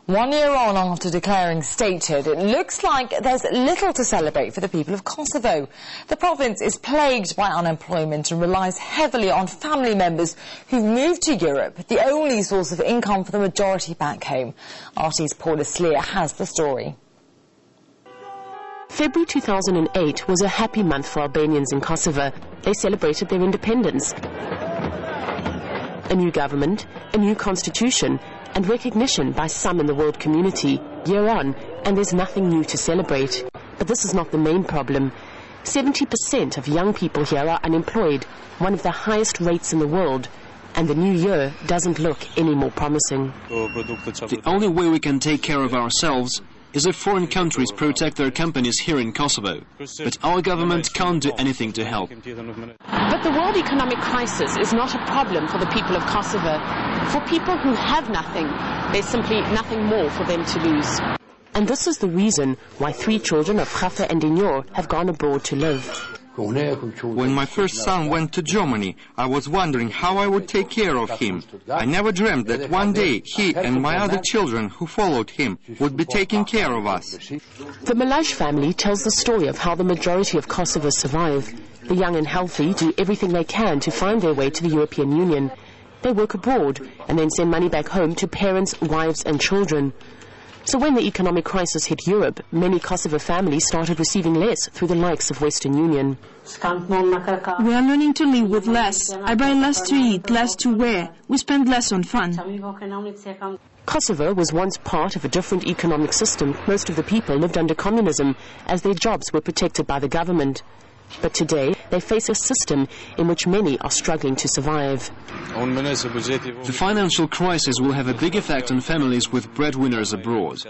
1 year on after declaring statehood, it looks like there's little to celebrate for the people of Kosovo. The province is plagued by unemployment and relies heavily on family members who've moved to Europe, the only source of income for the majority back home. RT's Paula Sleer has the story. February 2008 was a happy month for Albanians in Kosovo. They celebrated their independence. A new government, a new constitution, and recognition by some in the world community year on, and there's nothing new to celebrate. But this is not the main problem. 70% of young people here are unemployed, one of the highest rates in the world, and the new year doesn't look any more promising. The only way we can take care of ourselves is if foreign countries protect their companies here in Kosovo. But our government can't do anything to help. But the world economic crisis is not a problem for the people of Kosovo. For people who have nothing, there's simply nothing more for them to lose. And this is the reason why 3 children of Khafa and Dinyor have gone abroad to live. When my first son went to Germany, I was wondering how I would take care of him. I never dreamt that one day he and my other children who followed him would be taking care of us. The Malaj family tells the story of how the majority of Kosovo survive. The young and healthy do everything they can to find their way to the European Union. They work abroad and then send money back home to parents, wives and children. So when the economic crisis hit Europe, many Kosovo families started receiving less through the likes of Western Union. We are learning to live with less. I buy less to eat, less to wear. We spend less on fun. Kosovo was once part of a different economic system. Most of the people lived under communism, as their jobs were protected by the government. But today, they face a system in which many are struggling to survive. The financial crisis will have a big effect on families with breadwinners abroad.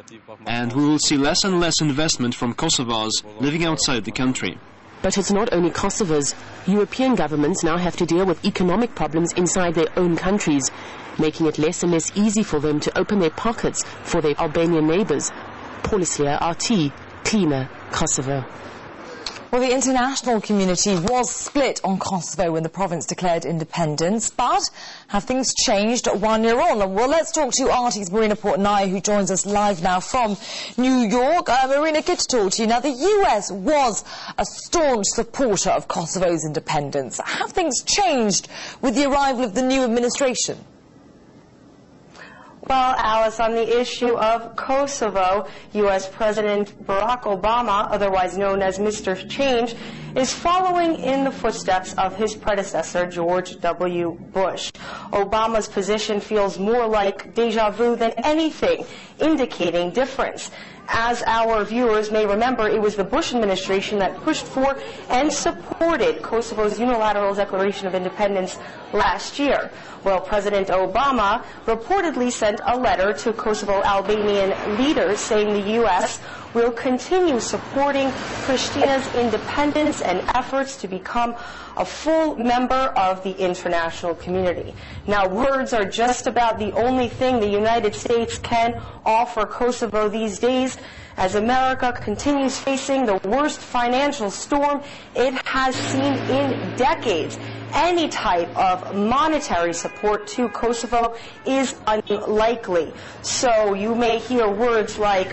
And we will see less and less investment from Kosovars living outside the country. But it's not only Kosovars. European governments now have to deal with economic problems inside their own countries, making it less and less easy for them to open their pockets for their Albanian neighbours. Paula Sleer, RT, cleaner, Kosovo. Well, the international community was split on Kosovo when the province declared independence, but have things changed 1 year on? Well, let's talk to RT's Marina Portnaya, who joins us live now from New York. Marina, good to talk to you. Now, the US was a staunch supporter of Kosovo's independence. Have things changed with the arrival of the new administration? Well, Alice, on the issue of Kosovo, U.S. President Barack Obama, otherwise known as Mr. Change, is following in the footsteps of his predecessor, George W. Bush. Obama's position feels more like déjà vu than anything, indicating difference. As our viewers may remember, it was the Bush administration that pushed for and supported Kosovo's unilateral declaration of independence last year. Well, President Obama reportedly sent a letter to Kosovo Albanian leaders saying the U.S. will continue supporting Pristina's independence and efforts to become a full member of the international community. Now, words are just about the only thing the United States can offer Kosovo these days, as America continues facing the worst financial storm it has seen in decades. Any type of monetary support to Kosovo is unlikely. So you may hear words like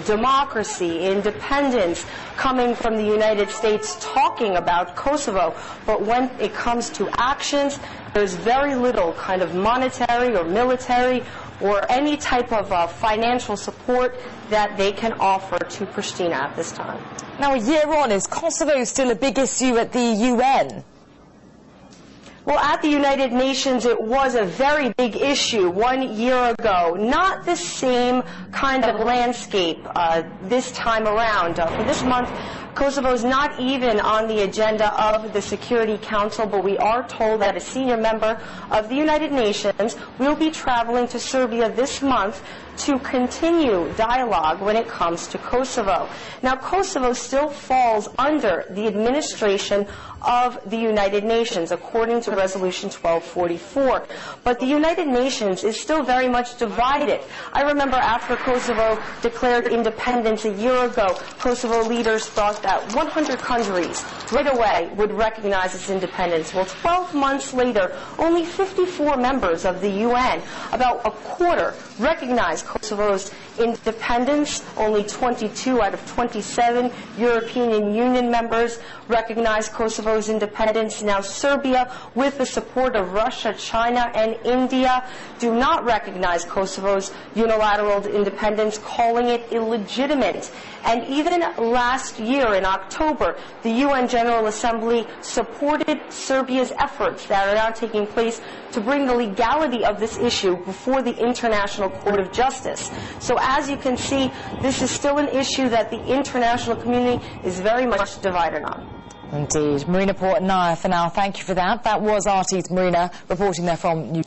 democracy, independence coming from the United States talking about Kosovo, but when it comes to actions, there's very little kind of monetary or military or any type of financial support that they can offer to Pristina at this time. Now, a year on, is Kosovo still a big issue at the UN? Well, at the United Nations, it was a very big issue 1 year ago. Not the same kind of landscape this time around. For this month, Kosovo is not even on the agenda of the Security Council, but we are told that a senior member of the United Nations will be traveling to Serbia this month to continue dialogue when it comes to Kosovo. Now, Kosovo still falls under the administration of the United Nations, according to Resolution 1244. But the United Nations is still very much divided. I remember after Kosovo declared independence a year ago, Kosovo leaders thought that 100 countries right away would recognize its independence. Well, 12 months later, only 54 members of the UN, about a quarter, recognize Kosovo's independence. Only 22 out of 27 European Union members recognize Kosovo's independence. Now Serbia, with the support of Russia, China, and India, do not recognize Kosovo's unilateral independence, calling it illegitimate. And even last year in October, the UN General Assembly supported Serbia's efforts that are now taking place to bring the legality of this issue before the International Court of Justice. So as you can see, this is still an issue that the international community is very much divided on. Indeed. Marina Portnaya for now. Thank you for that. That was RT's Marina reporting there from New